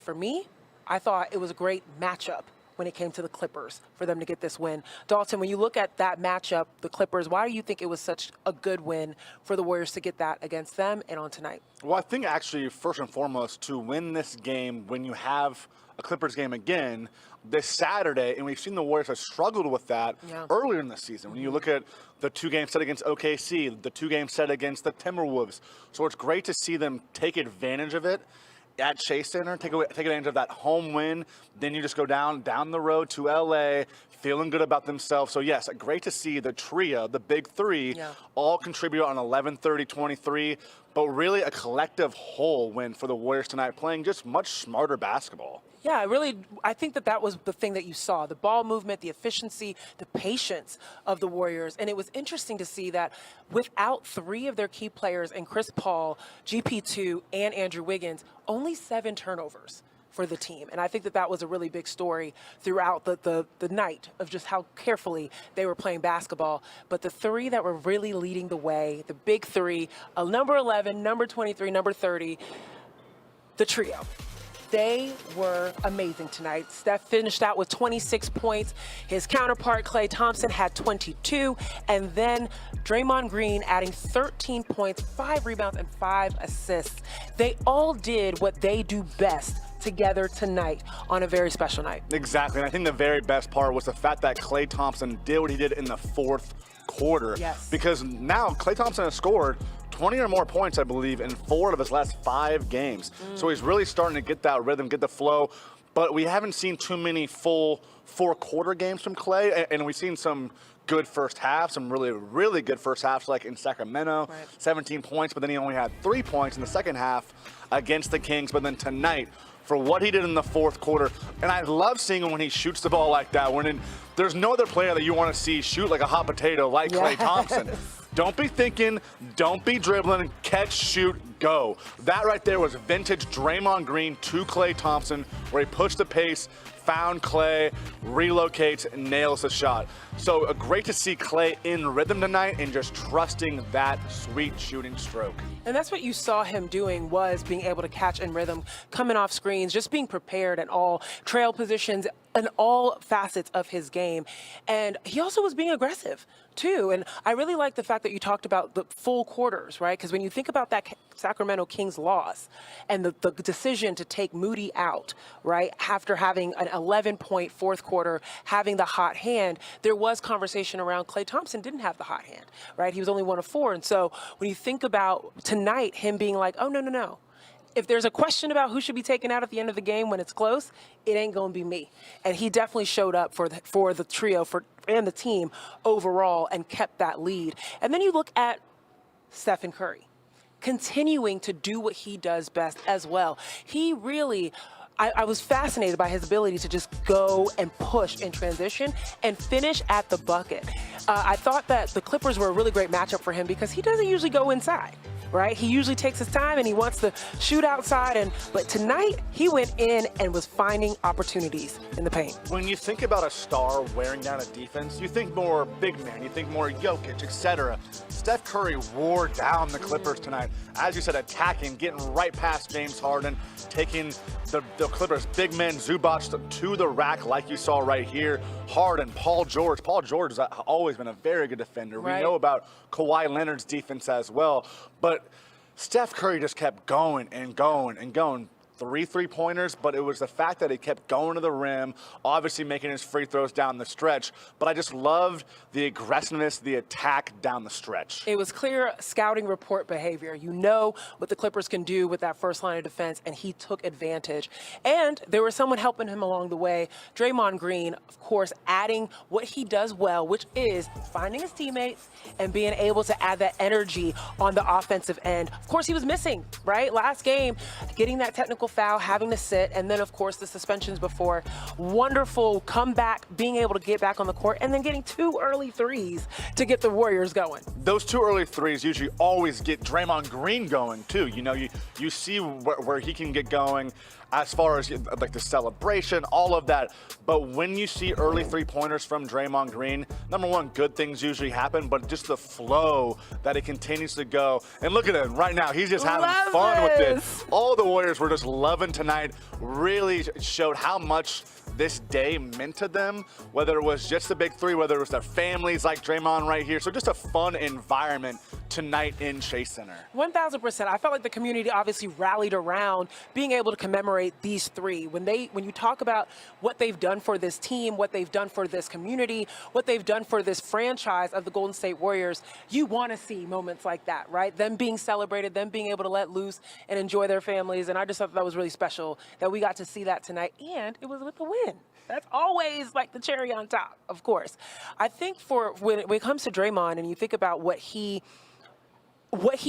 for me, I thought it was a great matchup when it came to the Clippers for them to get this win. Dalton, when you look at that matchup, the Clippers, why do you think it was such a good win for the Warriors to get that against them and on tonight? Well, I think actually, first and foremost, to win this game when you have a Clippers game again this Saturday, and we've seen the Warriors have struggled with that earlier in the season. When you look at the 2 games set against OKC, the 2 games set against the Timberwolves. So it's great to see them take advantage of it at Chase Center, take advantage of that home win. Then you just go down the road to LA, feeling good about themselves. So yes, great to see the trio, the big 3, all contribute on 11-30-23, but really a collective whole win for the Warriors tonight, playing just much smarter basketball. Yeah, I think that was the thing that you saw, the ball movement, the efficiency, the patience of the Warriors. And it was interesting to see that without 3 of their key players, and Chris Paul, GP2, and Andrew Wiggins, only 7 turnovers for the team. And I think that was a really big story throughout the night of just how carefully they were playing basketball. But the 3 that were really leading the way, the big 3, number 11, number 23, number 30, the trio. They were amazing tonight. Steph finished out with 26 points. His counterpart, Klay Thompson, had 22. And then Draymond Green adding 13 points, 5 rebounds, and 5 assists. They all did what they do best together tonight on a very special night. Exactly. And I think the very best part was the fact that Klay Thompson did what he did in the 4th quarter. Yes. Because now Klay Thompson has scored 20 or more points, I believe, in 4 of his last 5 games. So he's really starting to get that rhythm, get the flow. But we haven't seen too many full 4-quarter games from Klay, and we've seen some good first halves, some really, really good first halves, like in Sacramento, 17 points, but then he only had 3 points in the second half against the Kings. But then tonight, for what he did in the 4th quarter, and I love seeing him when he shoots the ball like that. There's no other player that you want to see shoot like a hot potato like Klay Thompson. Don't be thinking, don't be dribbling, catch, shoot, go. That right there was vintage Draymond Green to Klay Thompson, where he pushed the pace, found Klay, relocates, and nails the shot. So great to see Klay in rhythm tonight and just trusting that sweet shooting stroke. And that's what you saw him doing, was being able to catch in rhythm, coming off screens, just being prepared at all trail positions and all facets of his game. And he also was being aggressive too. And I really like the fact that you talked about the full quarters, right? Because when you think about that Sacramento Kings loss and the decision to take Moody out, right, after having an 11-point 4th quarter, having the hot hand, there was conversation around Klay Thompson didn't have the hot hand, right? He was only 1 of 4. And so when you think about tonight, him being like, oh, no. If there's a question about who should be taken out at the end of the game when it's close, it ain't going to be me. And he definitely showed up for the trio and the team overall and kept that lead. And then you look at Steph Curry continuing to do what he does best as well. He really, I was fascinated by his ability to just go and push in transition and finish at the bucket. I thought that the Clippers were a really great matchup for him because he doesn't usually go inside. Right? He usually takes his time and he wants to shoot outside, but tonight he went in and was finding opportunities in the paint. When you think about a star wearing down a defense, you think more big man, you think more Jokic, etc. Steph Curry wore down the Clippers tonight. As you said, attacking, getting right past James Harden, taking the Clippers big men, Zubac, to the rack like you saw right here. Harden, Paul George. Paul George has always been a very good defender. Right. We know about Kawhi Leonard's defense as well. But Steph Curry just kept going and going and going. 3 3-pointers, but it was the fact that he kept going to the rim, obviously making his free throws down the stretch. But I just loved the aggressiveness, the attack down the stretch. It was clear scouting report behavior. You know what the Clippers can do with that first line of defense, and he took advantage. And there was someone helping him along the way. Draymond Green, of course, adding what he does well, which is finding his teammates and being able to add that energy on the offensive end. Of course, he was missing, right? Last game, getting that technical foul, having to sit, and then, of course, the suspensions before. Wonderful comeback, being able to get back on the court, and then getting 2 early threes to get the Warriors going. Those 2 early threes usually always get Draymond Green going, too. You know, you see where he can get going. as far as like the celebration, all of that. But when you see early three-pointers from Draymond Green, number one, good things usually happen, but just the flow that it continues to go. And look at him right now. He's just having fun with it. All the Warriors were just loving tonight. Really showed how much this day meant to them, whether it was just the big three, whether it was their families like Draymond right here. So just a fun environment tonight in Chase Center. 1,000%. I felt like the community obviously rallied around being able to commemorate these three. When you talk about what they've done for this team, what they've done for this community, what they've done for this franchise of the Golden State Warriors, you want to see moments like that, right? Them being celebrated, them being able to let loose and enjoy their families. And I just thought that was really special that we got to see that tonight. And it was with a win. That's always like the cherry on top, of course. I think when it comes to Draymond and you think about what he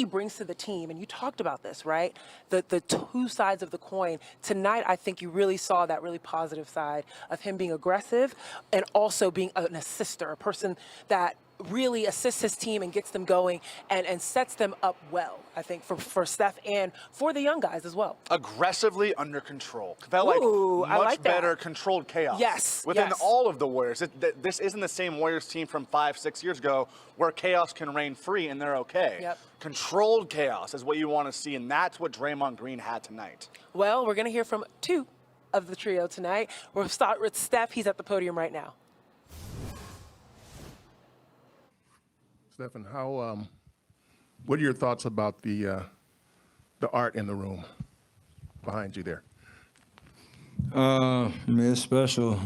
brings to the team, and you talked about this, right? The two sides of the coin. Tonight, I think you really saw that really positive side of him being aggressive and also being an assister, a person that really assists his team and gets them going and sets them up well, I think, for Steph and for the young guys as well. Aggressively under control. Felt like much better controlled chaos. Yes. Within all of the Warriors. This isn't the same Warriors team from 5-6 years ago where chaos can reign free and they're okay. Yep. Controlled chaos is what you want to see, and that's what Draymond Green had tonight. Well, we're going to hear from two of the trio tonight. We'll start with Steph. He's at the podium right now. Stephen, what are your thoughts about the art in the room behind you there? I mean, it's special.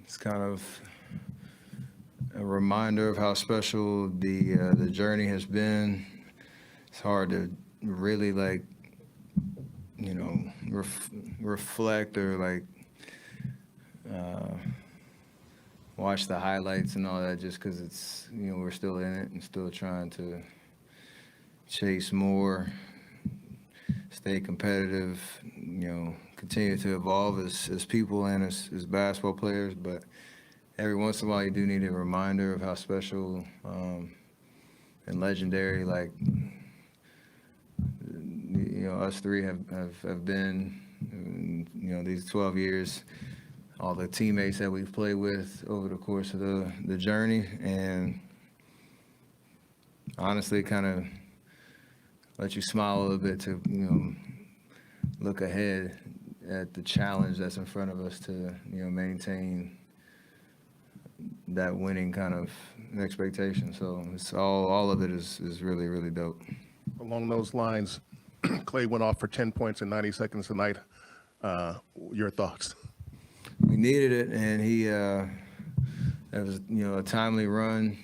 It's kind of a reminder of how special the journey has been. It's hard to really reflect or watch the highlights and all that just because it's, we're still in it and still trying to chase more, stay competitive, continue to evolve as people and as basketball players. But every once in a while, you do need a reminder of how special and legendary, us three have been, these 12 years. All the teammates that we've played with over the course of the journey, and honestly kind of let you smile a little bit to, look ahead at the challenge that's in front of us to, maintain that winning kind of expectation. So it's all of it is really, really dope. Along those lines, Klay went off for 10 points in 90 seconds tonight. Your thoughts? We needed it, and that was, a timely run,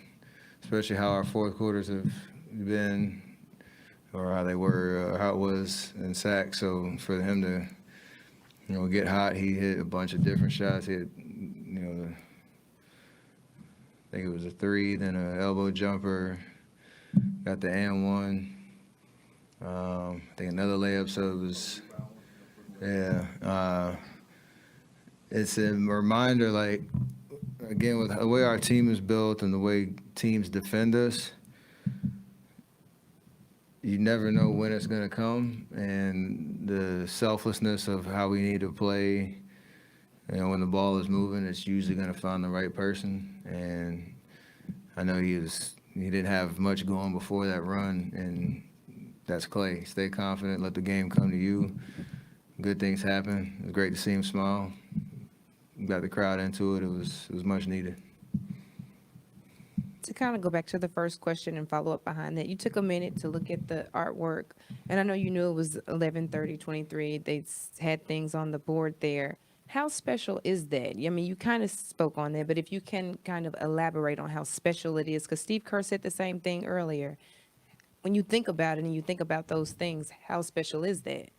especially how our fourth quarters have been, or how they were, how it was in sacks. So for him to, get hot, he hit a bunch of different shots. He hit, I think it was a three, then an elbow jumper, got the and one. I think another layup. So it was, it's a reminder, again, with the way our team is built and the way teams defend us, you never know when it's going to come. And the selflessness of how we need to play, when the ball is moving, it's usually going to find the right person. And I know he didn't have much going before that run, and that's Klay. Stay confident, let the game come to you. Good things happen. It was great to see him smile. Got the crowd into it. It was much needed. To kind of go back to the first question and follow up behind that, you took a minute to look at the artwork, and I know you knew it was 11:30:23. They had things on the board there. How special is that? I mean, you kind of spoke on that, but if you can kind of elaborate on how special it is, because Steve Kerr said the same thing earlier. When you think about it and you think about those things, how special is that?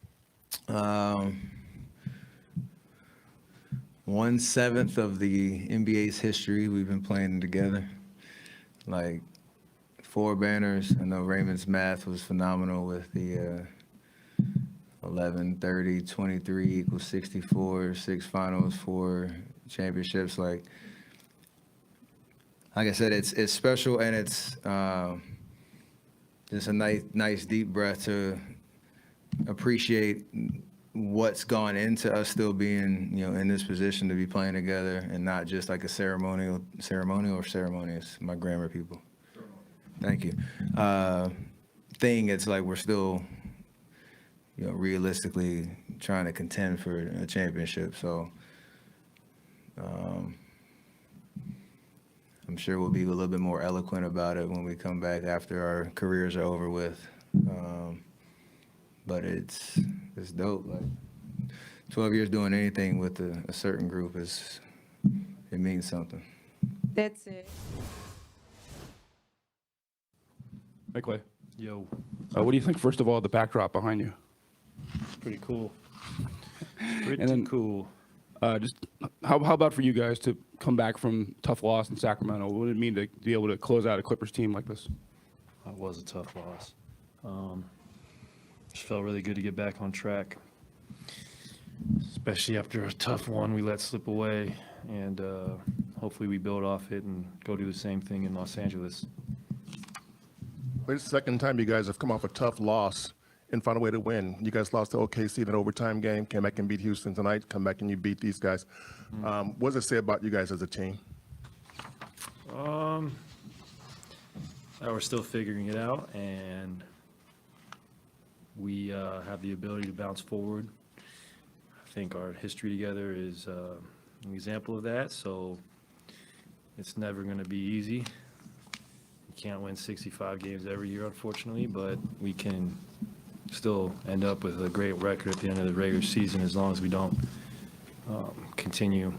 1/7 of the NBA's history we've been playing together. 4 banners. I know Raymond's math was phenomenal with the 11:30:23 = 64, 6 finals, 4 championships. Like I said, it's special, and it's just a nice deep breath to appreciate what's gone into us still being, in this position to be playing together and not just like a ceremonious, my grammar people. Thank you. Thing, it's like we're still, realistically trying to contend for a championship. So I'm sure we'll be a little bit more eloquent about it when we come back after our careers are over with. But it's dope. Like 12 years doing anything with a certain group it means something. That's it. Hey, Klay. Yo, What do you think, first of all, of the backdrop behind you? pretty cool. Pretty then- cool. Just how about for you guys to come back from tough loss in Sacramento? What would it mean to be able to close out a Clippers team like this? It was a tough loss. Just felt really good to get back on track, especially after a tough one we let slip away, and hopefully we build off it and go do the same thing in Los Angeles. It's the second time you guys have come off a tough loss and found a way to win. You guys lost to OKC in an overtime game, came back and beat Houston tonight, come back and you beat these guys. What does it say about you guys as a team? That we're still figuring it out, and we have the ability to bounce forward. I think our history together is an example of that, so it's never going to be easy. You can't win 65 games every year, unfortunately, but we can still end up with a great record at the end of the regular season as long as we don't continue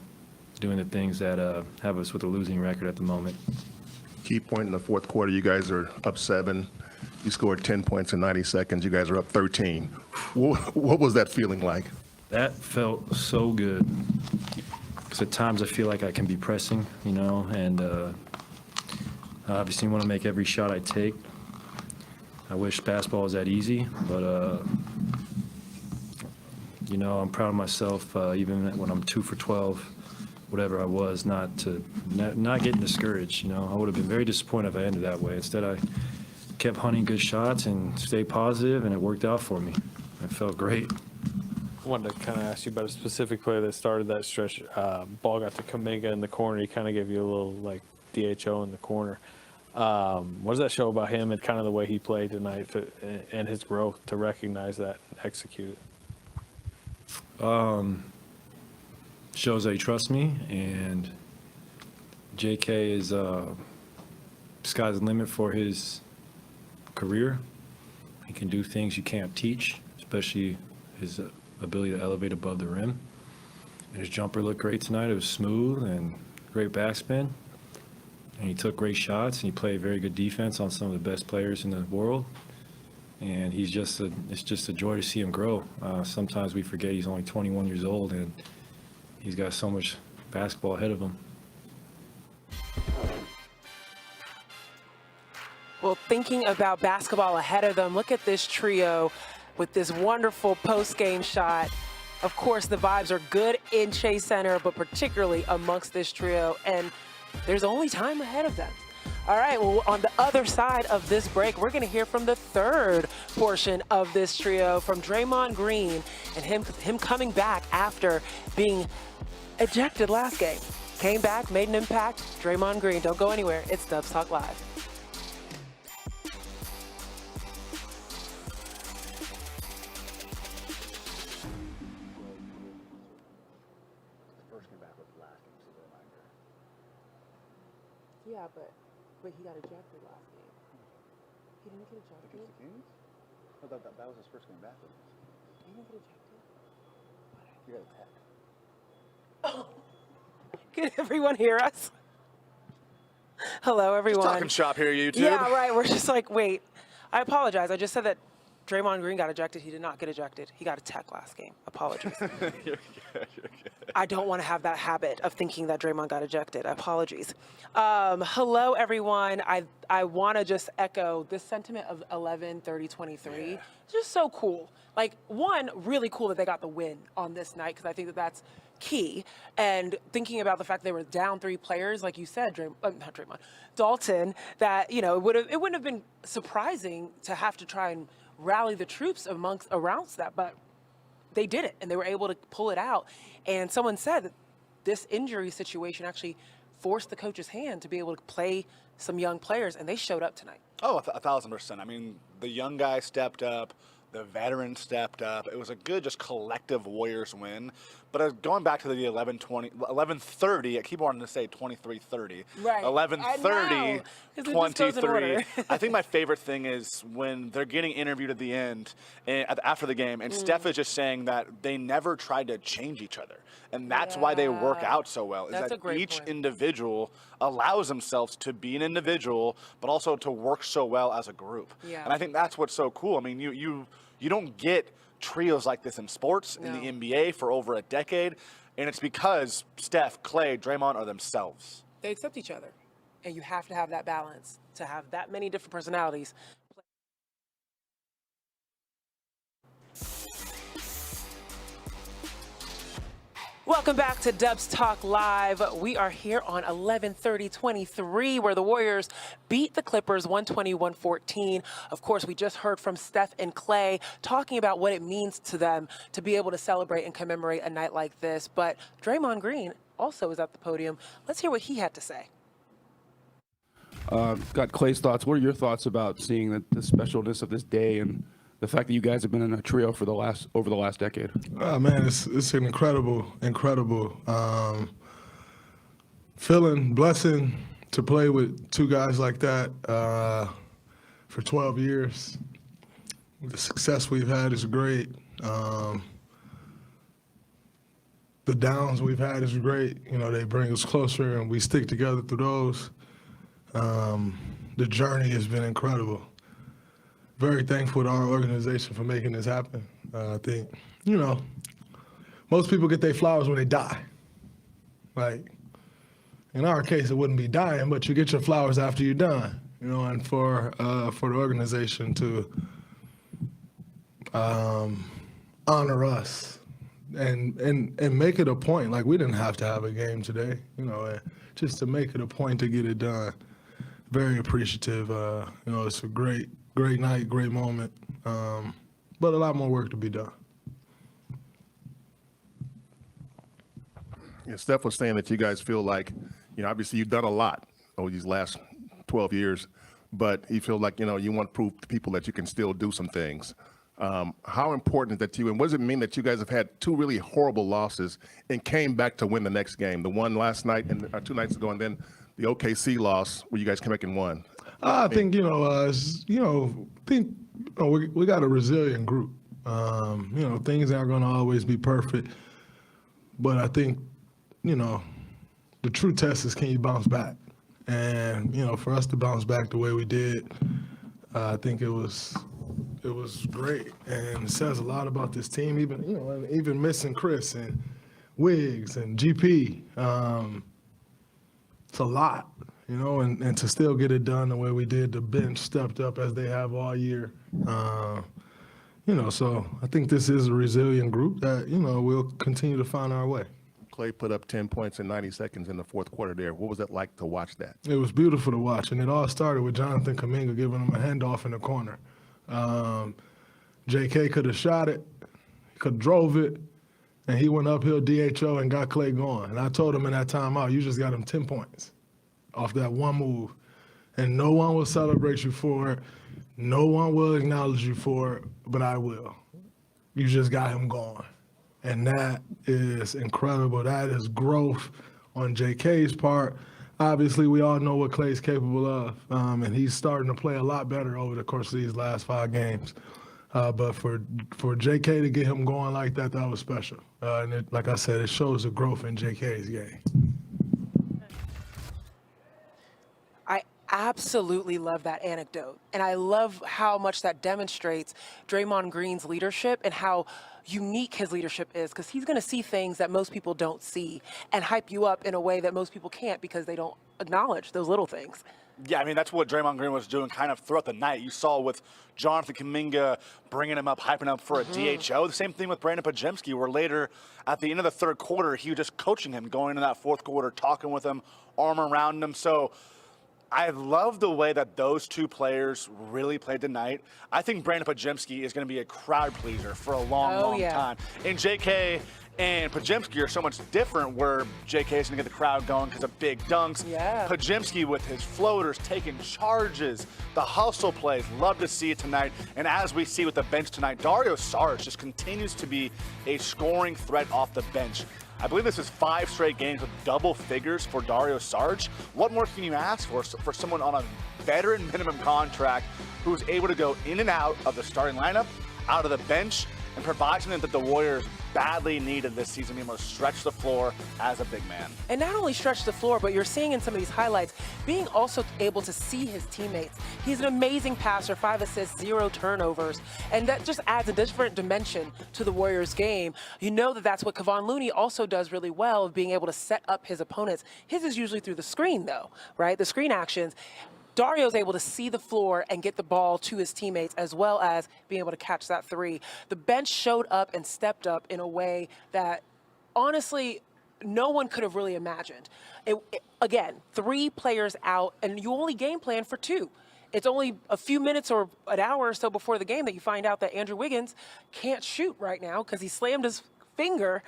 doing the things that have us with a losing record at the moment. Key point in the fourth quarter, you guys are up 7. You scored 10 points in 90 seconds. You guys are up 13. What was that feeling like? That felt so good. Because at times I feel like I can be pressing, and I obviously want to make every shot I take. I wish basketball was that easy, but, I'm proud of myself, even when I'm 2 for 12, whatever I was, not getting discouraged. I would have been very disappointed if I ended that way. Instead, I kept hunting good shots and stayed positive, and it worked out for me. It felt great. I wanted to kind of ask you about a specific play that started that stretch. Ball got to Kuminga in the corner. He kind of gave you a little DHO in the corner. What does that show about him and kind of the way he played tonight and his growth to recognize that and execute it? Shows that he trusts me, and JK is sky's the limit for his career. He can do things you can't teach, especially his ability to elevate above the rim. And his jumper looked great tonight. It was smooth and great backspin. And he took great shots, and he played very good defense on some of the best players in the world. And it's just a joy to see him grow. Sometimes we forget he's only 21 years old, and he's got so much basketball ahead of him. Well, thinking about basketball ahead of them, look at this trio with this wonderful post-game shot. Of course, the vibes are good in Chase Center, but particularly amongst this trio, and there's only time ahead of them. All right, well, on the other side of this break, we're going to hear from the third portion of this trio, from Draymond Green, and him coming back after being ejected last game. Came back, made an impact. Draymond Green, don't go anywhere. It's Dubs Talk Live. Yeah, but he got ejected last game. He didn't get ejected. Against the Kings? I thought that was his first game back. He didn't get ejected. He got attacked. Can everyone hear us? Hello, everyone. Talking shop here, YouTube. Yeah, right. We're just like, wait. I apologize. I just said that Draymond Green got ejected. He did not get ejected. He got attacked last game. Apologies. You're good. I don't want to have that habit of thinking that Draymond got ejected. Apologies. Hello, everyone. I want to just echo this sentiment of 11-30-23. It's just so cool. Like, one, really cool that they got the win on this night, because I think that that's key. And thinking about the fact they were down 3 players, like you said, not Draymond, Dalton, that, it wouldn't have been surprising to have to try and rally the troops around that. But they did it, and they were able to pull it out. And someone said that this injury situation actually forced the coach's hand to be able to play some young players, and they showed up tonight. Oh, 1,000%. I mean, the young guy stepped up. The veteran stepped up. It was a good, just collective Warriors win. But going back to the 11:30, I keep wanting to say 23:30. Right. 11:30, 23. I I think my favorite thing is when they're getting interviewed at the end, after the game, and Steph is just saying that they never tried to change each other. And that's why they work out so well, is That's a that great each point. individual allows themselves to be an individual, but also to work so well as a group. Yeah. And I think that's what's so cool. I mean, you don't get trios like this in sports, in the NBA for over a decade, and it's because Steph, Klay, Draymond are themselves. They accept each other, and you have to have that balance to have that many different personalities. Welcome back to Dubs Talk Live. We are here on 11:30:23, where the Warriors beat the Clippers 120-114. Of course, we just heard from Steph and Klay talking about what it means to them to be able to celebrate and commemorate a night like this. But Draymond Green also is at the podium. Let's hear what he had to say. Got Klay's thoughts. What are your thoughts about seeing the specialness of this day and the fact that you guys have been in a trio for over the last decade? Man, it's an incredible feeling, blessing to play with two guys like that for 12 years. The success we've had is great. The downs we've had is great. You know, they bring us closer and we stick together through those. The journey has been incredible. Very thankful to our organization for making this happen. I think, you know, most people get their flowers when they die. Like, in our case, it wouldn't be dying, but you get your flowers after you're done. You know, and for the organization to honor us and make it a point. Like, we didn't have to have a game today, you know, just to make it a point to get it done. Very appreciative. You know, it's a great night, great moment, but a lot more work to be done. Yeah, Steph was saying that you guys feel like, you know, obviously you've done a lot over these last 12 years, but you feel like, you know, you want to prove to people that you can still do some things. How important is that to you, and what does it mean that you guys have had two really horrible losses and came back to win the next game? The one last night and 2 nights ago, and then the OKC loss where you guys came back and won. I think, we got a resilient group. You know, things aren't going to always be perfect, but I think, you know, the true test is, can you bounce back? And, you know, for us to bounce back the way we did, I think it was great, and it says a lot about this team. Even missing Chris and Wiggs and GP, it's a lot. You know, and to still get it done the way we did, the bench stepped up as they have all year. You know, so I think this is a resilient group that, you know, we'll continue to find our way. Klay put up 10 points in 90 seconds in the fourth quarter there. What was it like to watch that? It was beautiful to watch, and it all started with Jonathan Kuminga giving him a handoff in the corner. JK could have shot it, could have drove it, and he went uphill DHO and got Klay going. And I told him in that timeout, you just got him 10 points off that one move. And no one will celebrate you for it. No one will acknowledge you for it, but I will. You just got him going. And that is incredible. That is growth on JK's part. Obviously, we all know what Klay's capable of, and he's starting to play a lot better over the course of these last 5 games. But for JK to get him going like that, that was special. And like I said, it shows the growth in JK's game. I absolutely love that anecdote. And I love how much that demonstrates Draymond Green's leadership and how unique his leadership is, because he's going to see things that most people don't see and hype you up in a way that most people can't because they don't acknowledge those little things. Yeah, I mean, that's what Draymond Green was doing kind of throughout the night. You saw with Jonathan Kuminga bringing him up, hyping up for a DHO. The same thing with Brandon Podziemski, where later at the end of the third quarter, he was just coaching him, going into that fourth quarter, talking with him, arm around him. So I love the way that those two players really played tonight. I think Brandon Podziemski is going to be a crowd pleaser for a long time. And JK and Podziemski are so much different, where JK is going to get the crowd going because of big dunks. Yeah. Podziemski with his floaters, taking charges, the hustle plays. Love to see it tonight. And as we see with the bench tonight, Dario Saric just continues to be a scoring threat off the bench. I believe this is 5 straight games with double figures for Dario Saric. What more can you ask for someone on a veteran minimum contract who's able to go in and out of the starting lineup, out of the bench, and provide something that the Warriors badly needed this season, being able to stretch the floor as a big man. And not only stretch the floor, but you're seeing in some of these highlights, being also able to see his teammates. He's an amazing passer, 5 assists, 0 turnovers, and that just adds a different dimension to the Warriors game. You know that that's what Kevon Looney also does really well, of being able to set up his opponents. His is usually through the screen, though, right? The screen actions. Dario's able to see the floor and get the ball to his teammates, as well as being able to catch that three. The bench showed up and stepped up in a way that, honestly, no one could have really imagined. Again, 3 players out, and you only game plan for 2. It's only a few minutes or an hour or so before the game that you find out that Andrew Wiggins can't shoot right now because he slammed his finger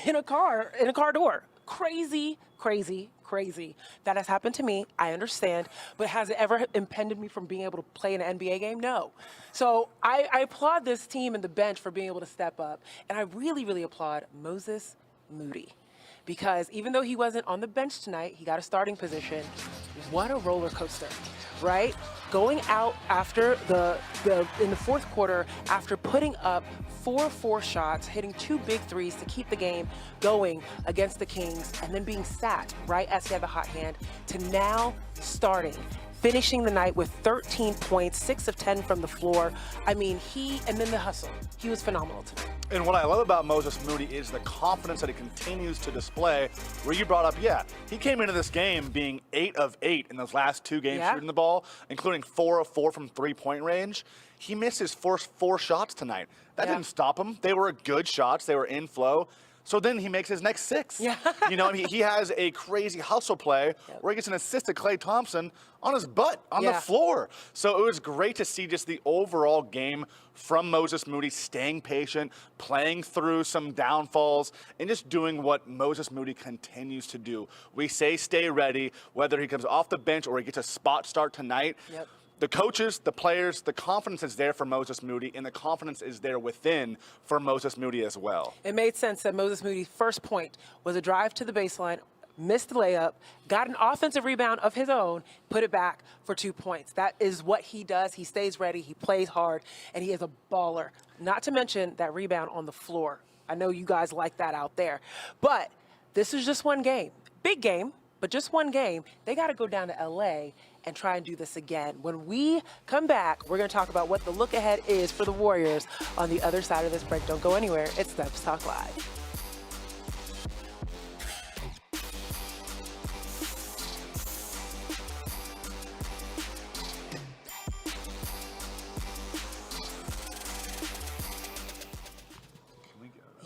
in a car door. Crazy, crazy, crazy. That has happened to me. I understand. But has it ever impeded me from being able to play in an NBA game? No. So I applaud this team and the bench for being able to step up. And I really, really applaud Moses Moody. Because even though he wasn't on the bench tonight, he got a starting position. What a roller coaster, right? Going out after in the fourth quarter, after putting up 4 shots, hitting 2 big threes to keep the game going against the Kings, and then being sat right as he had the hot hand, to now starting, finishing the night with 13 points, 6 of 10 from the floor. I mean, and then the hustle. He was phenomenal tonight. And what I love about Moses Moody is the confidence that he continues to display, where you brought up, he came into this game being 8 of 8 in those last 2 games shooting the ball, including 4 of 4 from three-point range. He missed his first 4 shots tonight. That didn't stop him. They were good shots. They were in flow. So then he makes his next 6. Yeah. You know, he has a crazy hustle play where he gets an assist to Klay Thompson on his butt, on the floor. So it was great to see just the overall game from Moses Moody, staying patient, playing through some downfalls, and just doing what Moses Moody continues to do. We say stay ready, whether he comes off the bench or he gets a spot start tonight. Yep. The coaches, the players, the confidence is there for Moses Moody, and the confidence is there within for Moses Moody as well. It made sense that Moses Moody's first point was a drive to the baseline, missed the layup, got an offensive rebound of his own, put it back for 2 points. That is what he does. He stays ready, he plays hard, and he is a baller. Not to mention that rebound on the floor. I know you guys like that out there. But this is just one game. Big game, but just one game. They got to go down to L.A. and try and do this again. When we come back, we're going to talk about what the look ahead is for the Warriors on the other side of this break. Don't go anywhere. It's Steph's Talk Live.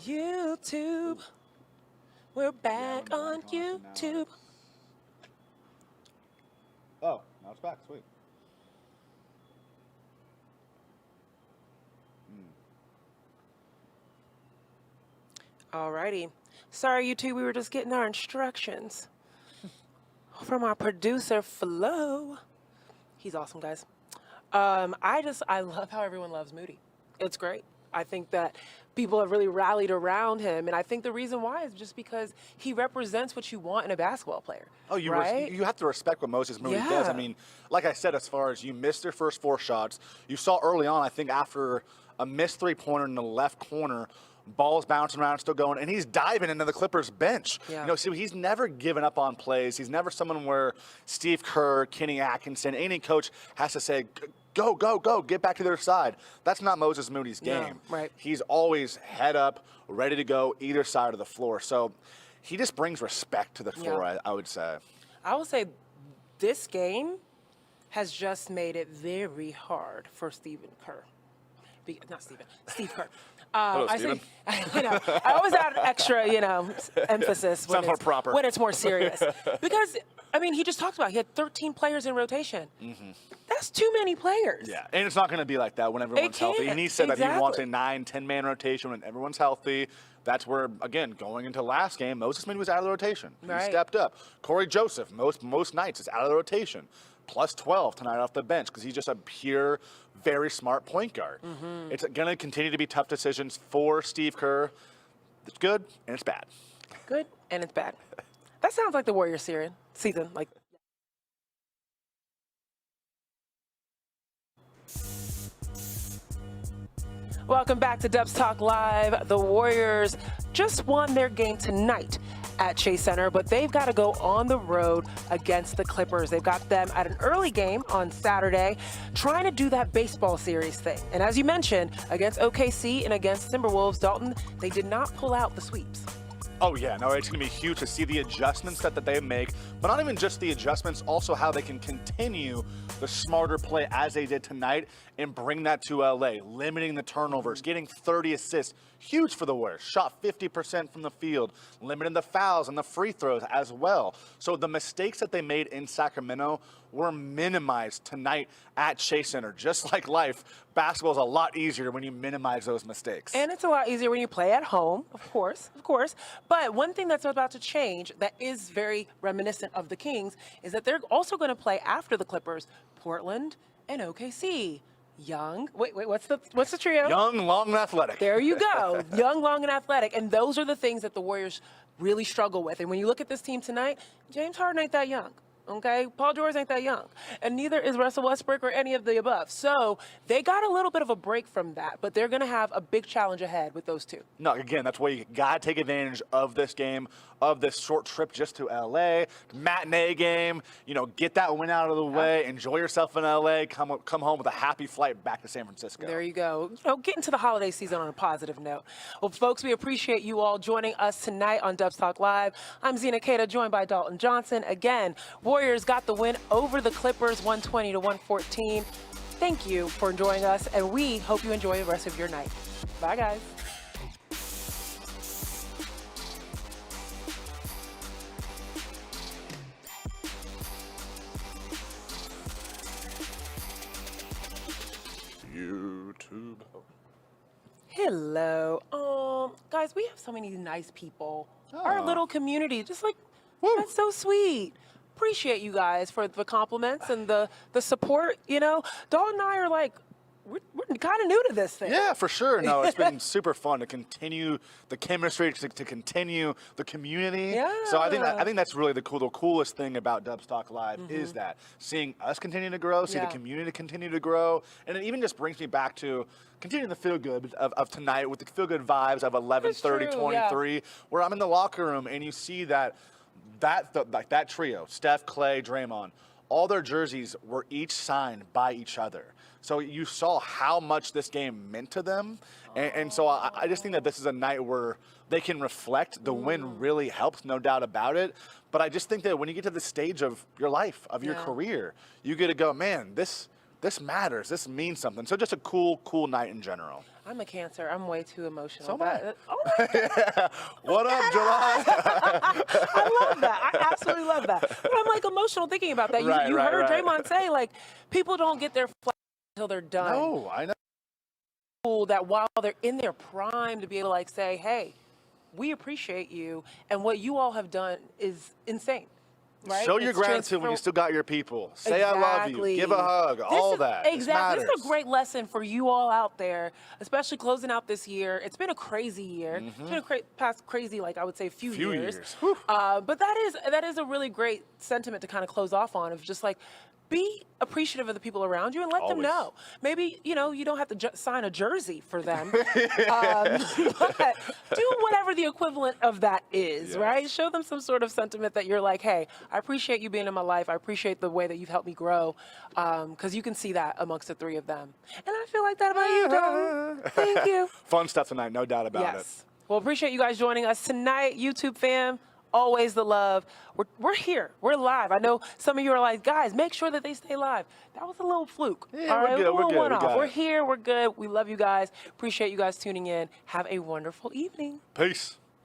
YouTube. We're back on YouTube. Oh, now it's back. Sweet. Alrighty. Sorry, YouTube, we were just getting our instructions from our producer, Flo. He's awesome, guys. I love how everyone loves Moody. It's great. I think that people have really rallied around him, and I think the reason why is just because he represents what you want in a basketball player. Oh, you right? You have to respect what Moses Moody does. I mean, like I said, as far as you missed your first 4 shots, you saw early on, I think after a missed 3-pointer in the left corner, ball's bouncing around, still going, and he's diving into the Clippers bench. Yeah. You know, so he's never given up on plays. He's never someone where Steve Kerr, Kenny Atkinson, any coach has to say, go, go, go, get back to their side. That's not Moses Moody's game. No, right. He's always head up, ready to go either side of the floor. So he just brings respect to the floor, I would say. I will say this game has just made it very hard for Steve Kerr. Steve Kerr. Hello, I Steven. I always add extra, emphasis when Sounds more proper. when it's more serious. Because I mean, he just talked about he had 13 players in rotation. That's too many players. Yeah, and it's not going to be like that when everyone's healthy. can't. And he said that he wants a Exactly. 9-10-man rotation when everyone's healthy. That's where, again, going into last game, Moses Moody was out of the rotation. He Right. stepped up. Corey Joseph, most nights, is out of the rotation. Plus 12 tonight off the bench because he's just a pure, very smart point guard. It's going to continue to be tough decisions for Steve Kerr. It's good and it's bad. Good and it's bad. That sounds like the Warriors season. Like. Welcome back to Dubs Talk Live. The Warriors just won their game tonight at Chase Center, but they've got to go on the road against the Clippers. They've got them at an early game on Saturday, trying to do that baseball series thing. And as you mentioned, against OKC and against Timberwolves, Dalton, they did not pull out the sweeps. Oh, yeah, no, it's going to be huge to see the adjustments that they make, but not even just the adjustments, also how they can continue the smarter play as they did tonight and bring that to LA, limiting the turnovers, getting 30 assists, huge for the Warriors. Shot 50% from the field, limiting the fouls and the free throws as well. So the mistakes that they made in Sacramento were minimized tonight at Chase Center. Just like life, basketball is a lot easier when you minimize those mistakes. And it's a lot easier when you play at home, of course. But one thing that's about to change that is very reminiscent of the Kings is that they're also going to play after the Clippers, Portland and OKC. Young, what's the trio? Young, long, and athletic. There you go. Young, long, and athletic. And those are the things that the Warriors really struggle with. And when you look at this team tonight, James Harden ain't that young. Okay, Paul George ain't that young, and neither is Russell Westbrook or any of the above. So they got a little bit of a break from that, but they're going to have a big challenge ahead with those two. No, again, that's why you got to take advantage of this game, of this short trip just to LA, matinee game. You know, get that win out of the way, enjoy yourself in LA, come home with a happy flight back to San Francisco. There you go. Get into the holiday season on a positive note. Well, folks, we appreciate you all joining us tonight on Dubs Talk Live. I'm Zena, Keita, joined by Dalton Johnson. Again, Warriors got the win over the Clippers, 120-114. Thank you for joining us, and we hope you enjoy the rest of your night. Bye, guys. YouTube. Hello. Guys, we have so many nice people. Our Aw. little community, just like, that's so sweet. Appreciate you guys for the compliments and the support, you know. Dalton and I are like, we're kind of new to this thing. Yeah, for sure. No, it's been super fun to continue the chemistry, to continue the community. So I think that's really the coolest thing about Dubs Talk Live is that seeing us continue to grow, see the community continue to grow, and it even just brings me back to continuing the feel good of tonight with the feel good vibes of 11:30-23, where I'm in the locker room and you see that trio, Steph, Klay, Draymond, all their jerseys were each signed by each other. So you saw how much this game meant to them. And so I just think that this is a night where they can reflect. The win really helps, no doubt about it. But I just think that when you get to the stage of your life, of your career, you get to go, man, this matters. This means something. So just a cool night in general. I'm a Cancer. I'm way too emotional. So am I. Oh my God. What up, July? I love that. I absolutely love that. But I'm like emotional thinking about that. You heard Draymond say, like, people don't get their flag until they're done. No, I know. Cool that while they're in their prime to be able to like say, hey, we appreciate you, and what you all have done is insane. Right? Show your It's gratitude when you still got your people. Say I love you. Give a hug. All that. Exactly. This This is a great lesson for you all out there, especially closing out this year. It's been a crazy year. It's been a past crazy, like I would say, few years. But that is a really great sentiment to kind of close off on, of just like, be appreciative of the people around you and let them know. Maybe, you know, you don't have to sign a jersey for them, but do whatever the equivalent of that is, right? Show them some sort of sentiment that you're like, hey, I appreciate you being in my life. I appreciate the way that you've helped me grow, because you can see that amongst the three of them. And I feel like that about you, Dalton. Thank you. Fun stuff tonight, no doubt about it. Well, appreciate you guys joining us tonight, YouTube fam. Always the love. We're here. We're live. I know some of you are like, guys, make sure that they stay live. That was a little fluke. Yeah, all right, we're good. We're We're good. one-off. We're here. We're good. We love you guys. Appreciate you guys tuning in. Have a wonderful evening. Peace.